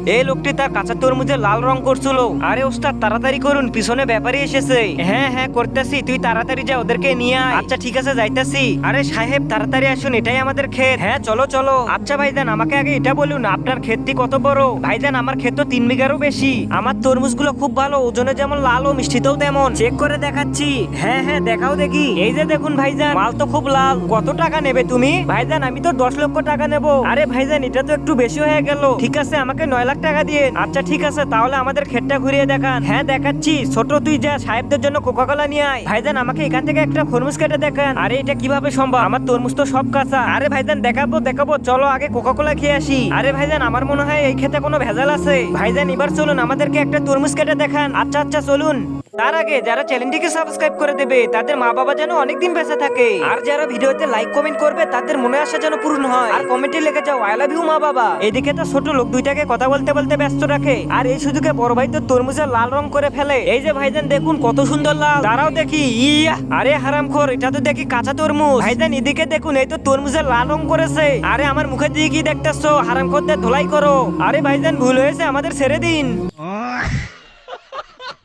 এই লোকটি তার কাঁচা তরমুজে লাল রং করছিল। আরে ওস্তাদ তাড়াতাড়ি করুন, পিছনে ব্যাপারী এসেছে। হ্যাঁ হ্যাঁ করতেছি, তুই তাড়াতাড়ি যা, ওদেরকে নিয়ে আয়। আচ্ছা ঠিক আছে যাইতাছি। আরে সাহেব তাড়াতাড়ি আসুন, এটাই আমাদের ক্ষেত। হ্যাঁ চলো চলো। আচ্ছা ভাইজান আমাকে আগে এটা বলুন, আপনার ক্ষেতটি কত বড়? ভাইজান আমার ক্ষেত তো 3 বিঘারও বেশি। আমার তরমুজগুলো খুব ভালো, ওজনে যেমন লাল ও মিষ্টিতেও তেমন। চেক করে দেখাচ্ছি। হ্যাঁ হ্যাঁ দেখাও দেখি। এই যে দেখুন ভাইজান, মাল তো খুব লাল। কত টাকা নেবে তুমি? ভাইজান আমি তো 10 লক্ষ টাকা নেব। আরে ভাইজান এটা তো একটু বেশি হয়ে গেল। ঠিক আছে আমাকে 9 লাখ টাকা দিয়ে। আচ্ছা ঠিক আছে তাহলে আমাদের ক্ষেতটা ঘুরিয়ে দেখান। হ্যাঁ দেখাচ্ছি। ছোট তুই যা সাহেবদের জন্য কোকা কোলা নিয়ে আয়। ভাইজান আমাকে এখান থেকে একটা খরমুজ কেটে দেখান। আরে এটা কিভাবে সম্ভব? আমার তরমুজ তো সব কাঁচা। আরে ভাইজান দেখাবো দেখাবো, চলো আগে কোকা কোলা খেয়ে আসি। আরে ভাইজান আমার মনে হয় এই ক্ষেতে কোনো ভেজাল আছে। ভাইজান এবার চলুন আমাদেরকে একটা তরমুজ কেটে দেখান। আচ্ছা আচ্ছা চলুন। তার আগে যারা চ্যানেলটিকে সাবস্ক্রাইব করে দেবে তাদের মা বাবা যেন অনেকদিন বেঁচে থাকে, আর যারা ভিডিওতে লাইক কমেন্ট করবে তাদের মনে আশা যেন পূর্ণ হয়, আর কমেন্টে লিখে যাও আই লাভ ইউ মা বাবা। এদিকে তো ছোট লোক দুইটাকে কথা বলতে বলতে ব্যস্ত রাখে, আর এই সুযোগে বড় ভাই তো তরমুজের লাল রং করে ফেলে। এই যে ভাইজান দেখুন কত সুন্দর লাল। দাঁড়াও দেখি। ইয়া আরে হারামখোর, এটা তো দেখি কাঁচা তরমুজ। ভাইজান এদিকে দেখুন, এই তো তরমুজের লাল রং করেছে। আরে আমার মুখের দিকে কি দেখতেছো? হারামখোরদের ধোলাই করো। আরে ভাইজান ভুল হয়েছে, আমাদের ছেড়ে দিন।